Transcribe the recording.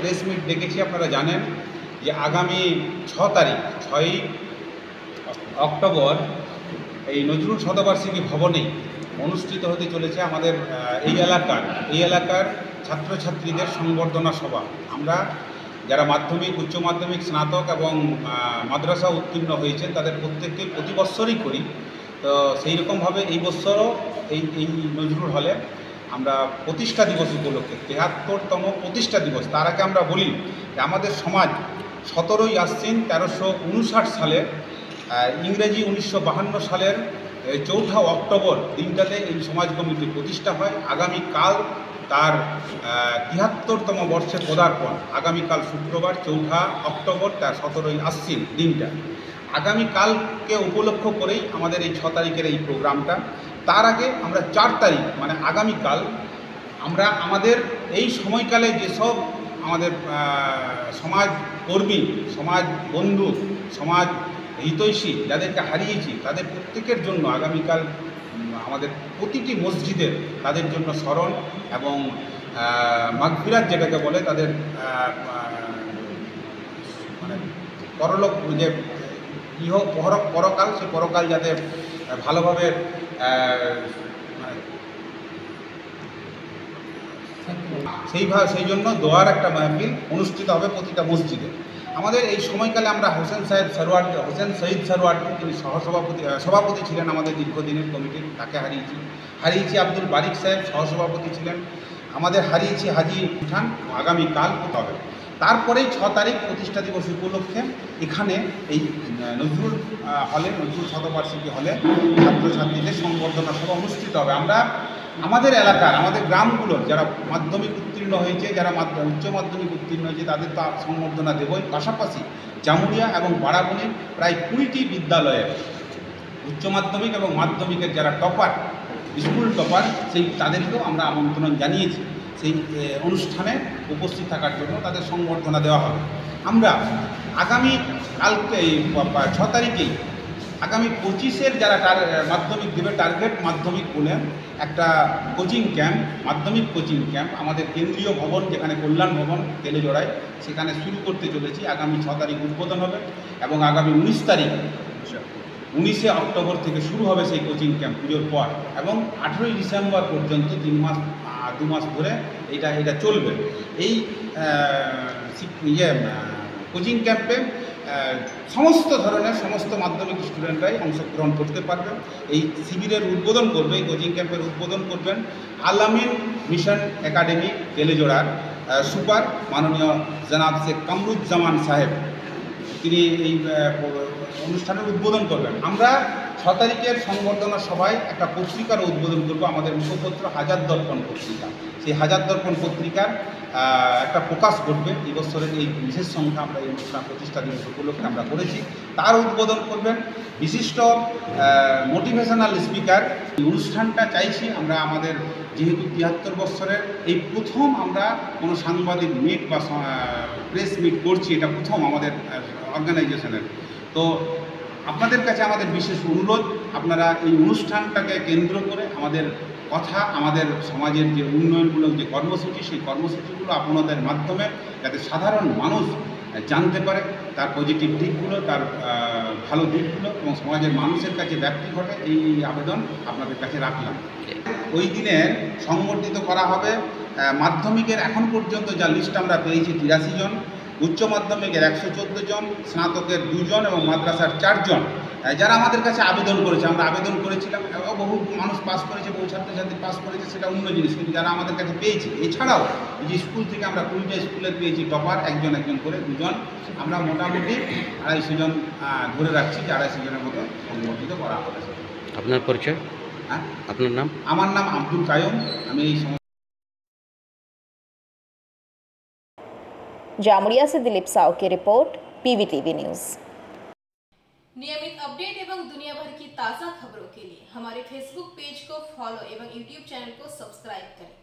Press meet ডেকেছি। আপনারা জানেন যে আগামী 6 তারিখ 6ই অক্টোবর এই নজরুল শতবার্ষিকী ভবনেই অনুষ্ঠিত হতে চলেছে আমাদের এই এলাকার ছাত্রছাত্রীদের সংবর্ধনা সভা। আমরা যারা মাধ্যমিক, উচ্চ মাধ্যমিক, স্নাতক এবং মাদ্রাসা উত্তীর্ণ হয়েছেন তাদের প্রত্যেককে প্রতি বৎসরই করি। তো সেই রকমভাবে এই বৎসরও এই নজরুল হলে আমরা প্রতিষ্ঠা দিবস উপলক্ষে ৭৩তম প্রতিষ্ঠা দিবস, তার আগে আমরা বলি যে আমাদের সমাজ 17ই আশ্বিন 1359 সালে ইংরেজি 1952 সালের 4 অক্টোবর দিনটাতে এই সমাজ কমিটি প্রতিষ্ঠা হয়। আগামীকাল তার ৭৩তম বর্ষে পদার্পণ। আগামীকাল শুক্রবার 4 অক্টোবর, তার 17ই আশ্বিন দিনটা। আগামীকালকে উপলক্ষ করেই আমাদের এই 6 তারিখের এই প্রোগ্রামটা। তার আগে আমরা 4 তারিখ মানে আগামীকাল আমরা আমাদের এই সময়কালে যেসব আমাদের সমাজ কর্মী, সমাজ বন্ধু, সমাজ হিতৈষী যাদেরকে হারিয়েছি তাদের প্রত্যেকের জন্য আগামীকাল আমাদের প্রতিটি মসজিদের তাদের জন্য স্মরণ এবং মাগফিরাত যেটাকে বলে তাদের মানে পরলোক যে পরকাল, সেই পরকাল যাতে ভালোভাবে সেই জন্য দোয়ার একটা মাহফিল অনুষ্ঠিত হবে প্রতিটা মসজিদে। আমাদের এই সময়কালে আমরা হোসেন শহীদ সারওয়ার, তিনি সভাপতি ছিলেন আমাদের দীর্ঘদিনের কমিটির, তাকে হারিয়েছি আব্দুল বারিক সাহেব সহসভাপতি ছিলেন আমাদের, হারিয়েছি হাজি খান। আগামীকাল হবে। তারপরেই 6 তারিখ প্রতিষ্ঠা দিবস উপলক্ষে এখানে এই নজরুল শতবার্ষিকী হলে ছাত্রছাত্রীদের সংবর্ধনা সভা অনুষ্ঠিত হবে। আমরা আমাদের এলাকার, আমাদের গ্রামগুলোর যারা মাধ্যমিক উত্তীর্ণ হয়েছে, যারা উচ্চ মাধ্যমিক উত্তীর্ণ হয়েছে তাদের তো সংবর্ধনা দেবই। পাশাপাশি জামুরিয়া এবং বাড়াবনির প্রায় 20টি বিদ্যালয়ের উচ্চ মাধ্যমিক এবং মাধ্যমিকের যারা টপার, স্কুল টপার, তাদেরকেও আমরা আমন্ত্রণ জানিয়েছি সেই অনুষ্ঠানে উপস্থিত থাকার জন্য, তাদের সংবর্ধনা দেওয়া হবে। আমরা আগামী কালকে 6 তারিখেই আগামী 25-এর যারা মাধ্যমিক দেবে টার্গেট মাধ্যমিক বলে একটা মাধ্যমিক কোচিং ক্যাম্প আমাদের কেন্দ্রীয় ভবন, যেখানে কল্যাণ ভবন তেলেজোড়ায়, সেখানে শুরু করতে চলেছি। আগামী 6 তারিখ উদ্বোধন হবে এবং আগামী 19 অক্টোবর থেকে শুরু হবে সেই কোচিং ক্যাম্প পুজোর পর, এবং 18ই ডিসেম্বর পর্যন্ত 2 মাস ধরে এটা চলবে। এই কোচিং ক্যাম্পে সমস্ত ধরনের সমস্ত মাধ্যমিক স্টুডেন্টরাই অংশগ্রহণ করতে পারবেন। এই শিবিরের উদ্বোধন করবে, এই কোচিং ক্যাম্পের উদ্বোধন করবেন আল-আমিন মিশন একাডেমি তেলেজোড়ার সুপার মাননীয় জনাব শেখ কামরুজ্জামান সাহেব, তিনি এই অনুষ্ঠানের উদ্বোধন করবেন। আমরা 6 তারিখের সংবর্ধনা সভায় একটা পত্রিকার উদ্বোধন করব, আমাদের মুখপত্র হাজার দর্পণ পত্রিকা। সেই হাজার দর্পণ পত্রিকার একটা প্রকাশ ঘটবে। এই বছরের এই বিশেষ সংখ্যা আমরা এই অনুষ্ঠান প্রতিষ্ঠা দিবস উপলক্ষে আমরা করেছি। তার উদ্বোধন করবেন বিশিষ্ট মোটিভেশনাল স্পিকার। এই অনুষ্ঠানটা চাইছি আমরা আমাদের, যেহেতু 73 বছরের এই প্রথম আমরা কোনো সাংবাদিক মিট বা প্রেস মিট করছি, এটা প্রথম আমাদের অর্গানাইজেশনের। তো আপনাদের কাছে আমাদের বিশেষ অনুরোধ, আপনারা এই অনুষ্ঠানটাকে কেন্দ্র করে আমাদের কথা, আমাদের সমাজের যে উন্নয়নমূলক যে কর্মসূচি, সেই কর্মসূচিগুলো আপনাদের মাধ্যমে যাতে সাধারণ মানুষ জানতে পারে তার পজিটিভ দিকগুলো, তার ভালো দিকগুলো, এবং সমাজের মানুষের কাছে ব্যাপ্তি ঘটে, এই আবেদন আপনাদের কাছে রাখলাম। ওই দিনের সংবর্ধিত করা হবে মাধ্যমিকের এখন পর্যন্ত যা লিস্ট আমরা পেয়েছি 83 জন, উচ্চ মাধ্যমিকের 114 জন, স্নাতকের 2 জন এবং মাদ্রাসার 4 জন যারা আমাদের কাছে আবেদন করেছে। আমরা আবেদন করেছিলাম, বহু মানুষ পাস করেছে, বহু ছাত্রছাত্রী পাস করেছে, সেটা অন্য জিনিস, কিন্তু যারা আমাদের কাছে পেয়েছি, এছাড়াও যে স্কুল থেকে আমরা 20টা স্কুলের পেয়েছি টপার, একজন করে 2 জন, আমরা মোটামুটি 250 জন ধরে রাখছি যে 250 জনের মতো সংবর্ধিত করা হবে। আপনার পরিচয়? হ্যাঁ, আপনার নাম? আমার নাম আব্দুল কায়ুম। আমি এই जामुरिया से दिलीप साव की रिपोर्ट, PVTV न्यूज़। नियमित अपडेट एवं दुनिया भर की ताज़ा खबरों के लिए हमारे फेसबुक पेज को फॉलो एवं यूट्यूब चैनल को सब्सक्राइब करें।